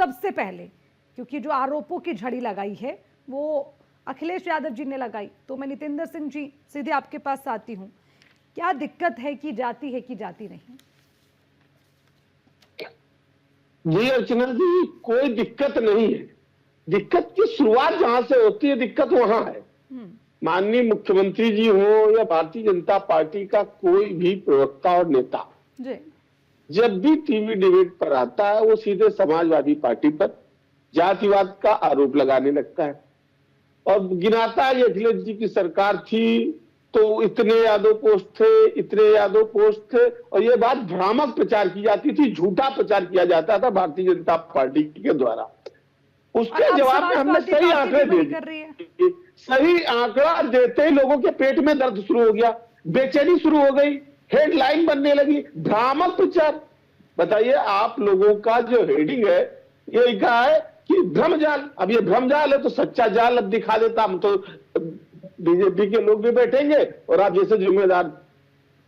सबसे पहले, क्योंकि जो आरोपों की झड़ी लगाई है वो अखिलेश यादव जी ने लगाई, तो मैं नितेंद्र सिंह जी सीधे आपके पास आती हूँ। क्या दिक्कत है कि जाती नहीं? जी अर्चना जी, कोई दिक्कत नहीं है। दिक्कत की शुरुआत जहां से होती है, दिक्कत वहां है। माननीय मुख्यमंत्री जी हो या भारतीय जनता पार्टी का कोई भी प्रवक्ता और नेता जी। जब भी टीवी डिबेट पर आता है, वो सीधे समाजवादी पार्टी पर जातिवाद का आरोप लगाने लगता है और गिनाता है, अखिलेश जी की सरकार थी तो इतने यादव पोस्ट थे, इतने यादव पोस्ट थे, और ये बात भ्रामक प्रचार की जाती थी, झूठा प्रचार किया जाता था भारतीय जनता पार्टी के द्वारा। उसके जवाब में हमने सही आंकड़े दे दिए। सही आंकड़ा देते ही लोगों के पेट में दर्द शुरू हो गया, बेचैनी शुरू हो गई, हेडलाइन बनने लगी, भ्रामक प्रचार। बताइए, आप लोगों का जो हेडिंग है ये लिखा है कि भ्रमजाल। अब ये भ्रमजाल है तो सच्चा जाल अब दिखा देता। हम तो बीजेपी के लोग भी बैठेंगे और आप जैसे जिम्मेदार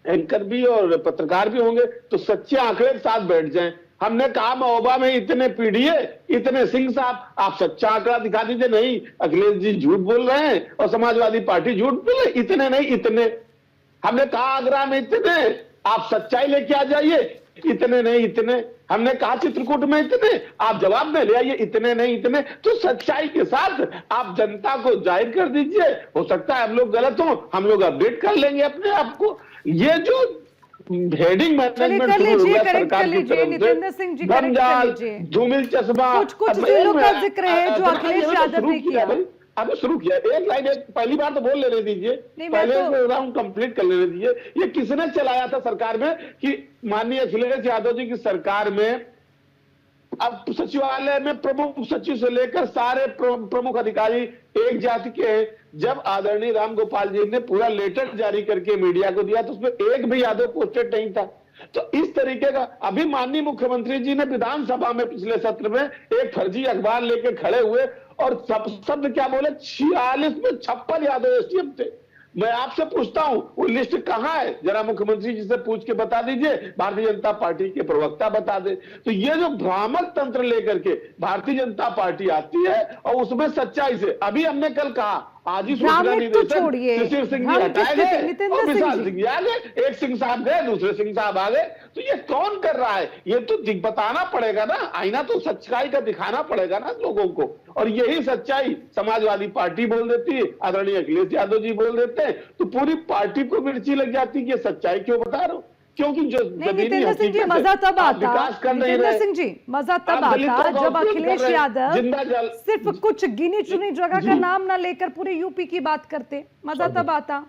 एंकर भी और पत्रकार भी होंगे तो सच्चे आंकड़े के साथ बैठ जाएं। हमने कहा महोबा में इतने पीडीए, इतने सिंह साहब, आप सच्चा आंकड़ा दिखा दीजिए। नहीं, अखिलेश जी झूठ बोल रहे हैं और समाजवादी पार्टी झूठ बोल रही, इतने नहीं इतने। हमने कहा आगरा में इतने, आप सच्चाई लेके आ जाइए, इतने नहीं इतने। हमने कहा चित्रकूट में इतने, आप जवाब में ले आइए, इतने नहीं इतने। तो सच्चाई के साथ आप जनता को जाहिर कर दीजिए। हो सकता है हम लोग गलत हो, हम लोग अपडेट कर लेंगे अपने आप को। ये जो हेडिंग मैनेजमेंट शुरू हो गया सरकार की तरफ से, भ्रमजाल, धूमिल चश्मा, कुछ जिलों का जिक्र है जो अखिलेश यादव ने किया। अभी शुरू किया, एक लाइन पहली बार तो बोल लेने दीजिए, पहले राउंड कंप्लीट कर लेने दीजिए। ये किसने चलाया था सरकार में कि माननीय अखिलेश यादव जी की सरकार में अब सचिवालय में प्रमुख सचिव से लेकर सारे प्रमुख अधिकारी एक जाति के हैं। जब आदरणीय राम गोपाल जी ने पूरा लेटर जारी करके मीडिया को दिया तो उसमें एक भी यादव पोस्टेड नहीं था। तो इस तरीके का अभी माननीय मुख्यमंत्री जी ने विधानसभा में पिछले सत्र में एक फर्जी अखबार लेके खड़े हुए और शब्द क्या बोले, 46 में 56 यादव एसडीएम थे। मैं आपसे पूछता हूं वो लिस्ट कहां है, जरा मुख्यमंत्री जी से पूछ के बता दीजिए, भारतीय जनता पार्टी के प्रवक्ता बता दे। तो ये जो भ्रामक तंत्र लेकर के भारतीय जनता पार्टी आती है और उसमें सच्चाई से, अभी हमने कल कहा आज ही सूचना निदेशक शिशिर सिंह जी हटाए गए और विशाल सिंह आ गए, एक सिंह साहब गए, दूसरे सिंह साहब आ गए। तो ये कौन कर रहा है, ये तो बताना पड़ेगा ना, आईना तो सच्चाई का दिखाना पड़ेगा ना लोगों को। और यही सच्चाई समाजवादी पार्टी बोल देती है, आदरणीय अखिलेश यादव जी बोल देते हैं, तो पूरी पार्टी को मिर्ची लग जाती है कि सच्चाई क्यों बता रहा हूं। क्योंकि जो नितेंद्र सिंह जी मजा तब आता, नितेंद्र सिंह जी मजा तब आता जब अखिलेश यादव सिर्फ कुछ गिनी चुनी जगह का नाम ना लेकर पूरे यूपी की बात करते, मजा तब आता।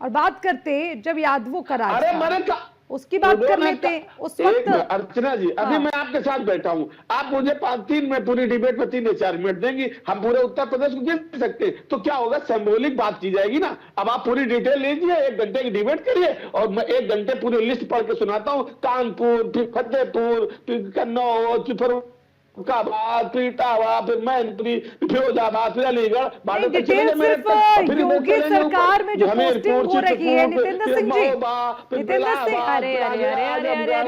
और बात करते जब यादवों का राज उसकी बात कर लेते उस वक्त। अर्चना जी, अभी मैं आपके साथ बैठा हूं, आप मुझे 5-3 मिनट पूरी डिबेट में 3-4 मिनट देंगी, हम पूरे उत्तर प्रदेश को गिन सकते हैं, तो क्या होगा, सिंबॉलिक बात की जाएगी ना। अब आप पूरी डिटेल लीजिए, 1 घंटे की डिबेट करिए और मैं 1 घंटे पूरी लिस्ट पढ़ के सुनाता हूं। कानपुर, फिर फतेहपुर, फिर कन्नौज, फिर फरुखाबाद, फिर इटावा, फिर मैनपुरी, फिरोजाबाद, फिर अलीगढ़, योगी सरकार में जो पोस्टिंग हो रही है नितेंद्र सिंह जी, नितेंद्र सिंह, अरे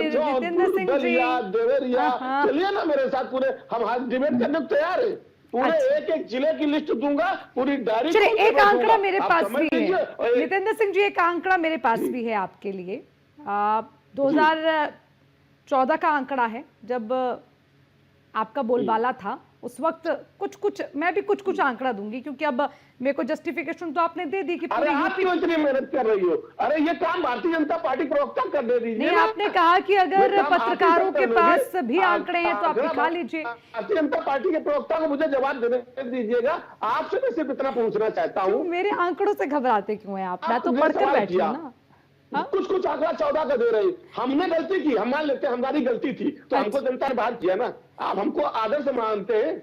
नितेंद्र सिंह जी, चलिए ना मेरे साथ, पूरे हम डिबेट करने को तैयार है। पूरे एक जिले की लिस्ट दूंगा, पूरी डायरी। चलिए, एक आंकड़ा मेरे पास भी है नितेंद्र सिंह जी, एक आंकड़ा मेरे पास भी है आपके लिए। 2014 का आंकड़ा है, जब आपका बोलबाला था उस वक्त कुछ मैं भी कुछ आंकड़ा दूंगी, क्योंकि अब मेरे को जस्टिफिकेशन तो आपने दे दी कि अरे आप क्यों इतनी मेहनत कर रही हो, अरे ये काम भारतीय जनता पार्टी प्रवक्ता कर दे दीजिए। नहीं, आपने कहा कि अगर पत्रकारों के पास भी आंकड़े हैं तो आप दिखा लीजिए। भारतीय जनता पार्टी के प्रवक्ता को मुझे जवाब देने दीजिएगा। आपसे मैं सिर्फ इतना पूछना चाहता हूँ, मेरे आंकड़ों से घबराते क्यों हैं आप? मैं तो पढ़कर बैठी हूँ ना। कुछ आंकड़ा 14 का दे रहे हैं, हमने गलती की, हम मान लेते हैं हमारी गलती थी, तो हमको जनता ने बात किया ना। आप हमको आदर से मानते हैं।